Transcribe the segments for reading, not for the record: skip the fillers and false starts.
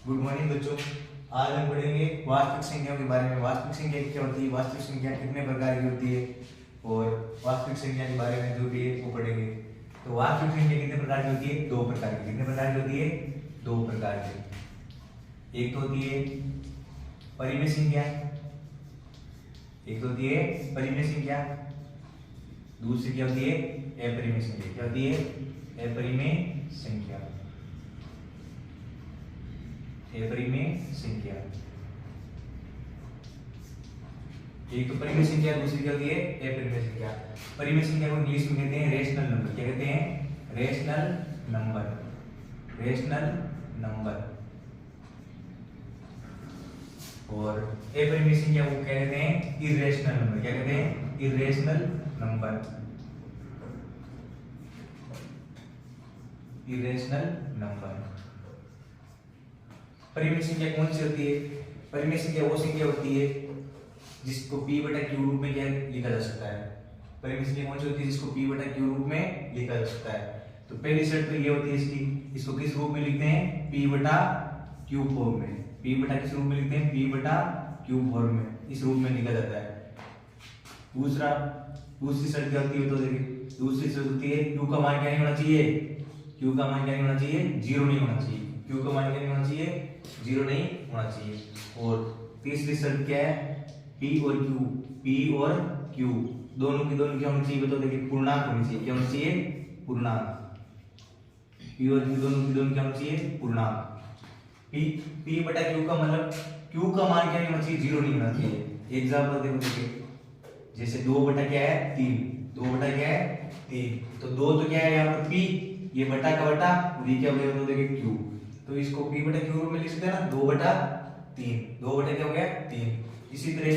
Good morning बच्चों। आज हम पढ़ेंगे वास्तविक संख्याओं के बारे में। वास्तविक संख्या क्या होती है, वास्तविक संख्या कितने प्रकार की होती है और वास्तविक संख्या के बारे में जो भी है वो पढ़ेंगे। तो वास्तविक संख्या कितने प्रकार की होती है? दो प्रकार की। कितने प्रकार की होती है? दो प्रकार की। एक तो होती है परिमेय संख्या, एक तो होती है परिमेय संख्या, दूसरी क्या होती है? अपरिमेय संख्या। क्या होती है? अपरिमेय संख्या। अपरिमेय संख्या। एक तो परिमेय संख्या, दूसरी क्या होती है? अपरिमेय संख्या। परिमेय संख्या को इंग्लिश में कहते हैं रेशनल नंबर। क्या कहते हैं? Rational number. Rational number. और अपरिमेय संख्या को कहते हैं इरेशनल नंबर। क्या कहते हैं? Irrational number. Irrational number. परिमेय संख्या कौन सी होती है? परिमेय संख्या वो संख्या होती है जिसको p बटा q रूप में क्या लिखा जा सकता है। परिमेय संख्या कौन सी होती है जिसको p बटा q रूप में लिखा जा सकता है? तो पहली शर्त तो ये होती है इसकी, इसको किस रूप में लिखते हैं? p बटा q फॉर्म में। p बटा किस रूप में लिखते हैं? p बटा q फॉर्म में, इस रूप में लिखा जाता है। दूसरी शर्त क्या होती है तो देखिए, दूसरी शर्त होती है q का मान क्या नहीं होना चाहिए? q का मान क्या नहीं होना चाहिए? 0 नहीं होना चाहिए। q का मान क्या नहीं होना चाहिए? 0 नहीं होना चाहिए। और तीसरी शर्त क्या है? p और q दोनों की दोनों क्या होनी चाहिए? बताओ देखिए, पूर्णांक होनी चाहिए। क्या होनी चाहिए? पूर्णांक। p और q दोनों की दोनों क्या होनी चाहिए? पूर्णांक। p बटा q का मतलब q का मान क्या नहीं होना चाहिए? 0 नहीं होना चाहिए। एग्जांपल देखो देखिए, जैसे 2 बटा क्या है? 3। 2 बटा क्या है? 3। तो 2 तो क्या है यहाँ पर? p, ये बटा का बटा और ये क्या हो गया? तो देखिए q, तो इसको p बटा q रूप में लिख सकते हैं ना, 2 बटा 3। 2 बटा क्या हो गया? 3। इसी तरह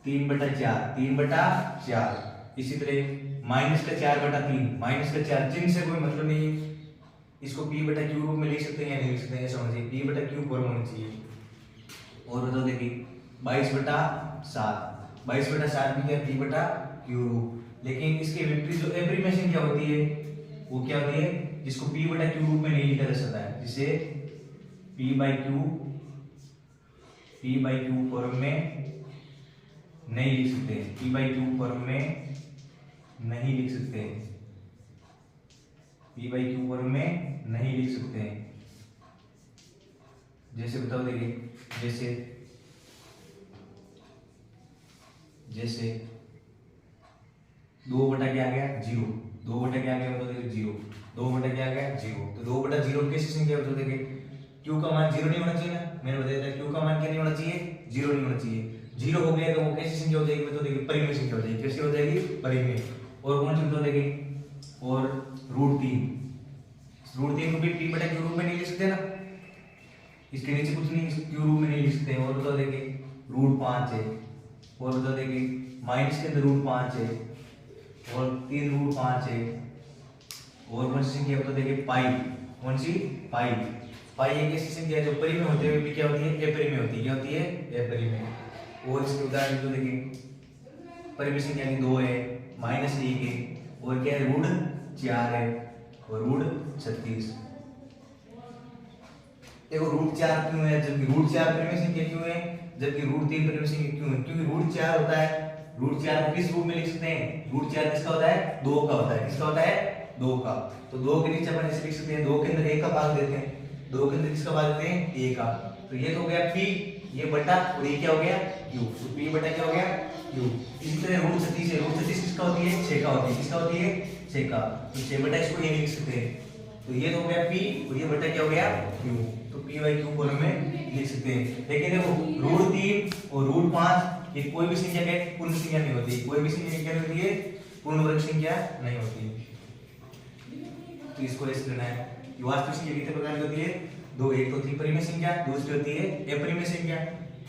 3 बटा 4, 3 बटा 4। इसी तरह माइनस का 4 बटा 3, माइनस का 4, चिन्ह से कोई मतलब नहीं है, इसको p बटा q रूप में लिख सकते हैं या नहीं लिख सकते हैं? ऐसा होना चाहिए, p बटा q फॉर्म होनी चाहिए। और बताओ देखिए 22 बटा 7, 22 बटा 7 भी क्या? p बटा q रूप। लेकिन इसके विपरीत जो अपरिमेय संख्या होती है वो क्या होती है? जिसको p बटा q रूप में नहीं लिखा जा सकता है, जिसे p बाई q फॉर्म में नहीं लिख सकते। p बाई q फॉर्म में नहीं लिख सकते। p बाई q फॉर्म में नहीं लिख सकते। जैसे बताओ देखिए, जैसे 2 बटा क्या आ गया? 0। 2 बटा क्या आ गया? बताओ देखिए 0। 2 बटा क्या आ गया? 0। तो 2 बटा 0 कैसी संख्या? बताओ देखिए, q का मान 0 नहीं होना चाहिए ना, मैंने बताया था q का मान क्या नहीं होना चाहिए? 0 नहीं होना चाहिए। 0 हो गया तो वो कैसी संख्या हो जाएगी? बताओ देखिए, परिमेय संख्या हो जाएगी। कैसी हो जाएगी? परिमेय। और कौन सी बताओ देखिए? और √3 को भी p बटा q रूप में नहीं लिख सकते ना, इसके नीचे कुछ नहीं, q रूप में नहीं लिख सकते। और बताओ देखिए √5 है। और बताओ देखिए माइनस के अंदर √5 है और 3 √5 है। और कौन सी संख्या? बताओ देखिए पाई। कौन सी? पाई। पाई एक ऐसी संख्या है जो परिमेय होते हुए भी क्या होती है? अपरिमेय होती है। क्या होती है? अपरिमेय। और इसके उदाहरण तो देखिए, परिमेय संख्या की 2 है, -1 है, और क्या है? √4 है और √36। देखो √4 क्यों है? जबकि √4 परिमेय संख्या क्यों है? जबकि √3 परिमेय संख्या क्यों है? क्योंकि √4 होता है, √4 को किस रूप में लिख सकते हैं? √4 किसका होता है? 2 का होता है। किसका होता है? 2 का। तो 2 के नीचे अपन ऐसे लिख सकते हैं, 2 के अंदर 1 का भाग देते हैं। 2 के अंदर किसका भाग देते हैं? a का। तो ये तो हो गया p, ये बटा, और ये क्या हो गया? q। तो p बटा क्या हो गया? q। इसी तरह √36 है। √36 किसका होती है? 6 का होती है। किसका होती है? 6 का। तो 6 बटा इसको ये लिख सकते हैं। तो ये तो हो गया p और ये बटा क्या हो गया? q। तो p बाई q फॉर्म में लिख सकते हैं। लेकिन देखो √3 और √5 ये कोई भी संख्या क्या है? पूर्ण संख्या नहीं होती। कोई भी संख्या क्या होती है? पूर्ण वर्ग संख्या नहीं होती। तो इसको ऐसे लेना है। वास्तविक संख्या कितने प्रकार की होती है? दो। एक तो होती है परिमेय संख्या, दूसरी होती है अपरिमेय संख्या।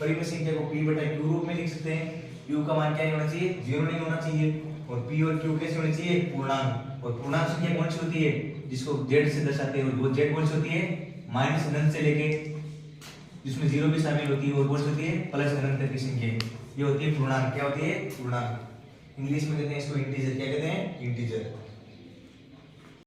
परिमेय संख्या को p बटा q रूप में लिख सकते हैं। q का मान क्या नहीं होना चाहिए? 0 नहीं होना चाहिए। और p और q कैसे होने चाहिए? पूर्णांक। और पूर्णांक संख्या कौन सी होती है? जिसको z से दर्शाते हैं। वो z कौन सी होती है? माइनस अनंत से लेके, जिसमें 0 भी शामिल होती है, और कौन सी होती है? प्लस अनंत तक की संख्या। ये होती है पूर्णांक। क्या होती है? पूर्णांक। इंग्लिश में कहते हैं इसको इंटीजर। क्या कहते हैं? इंटीजर।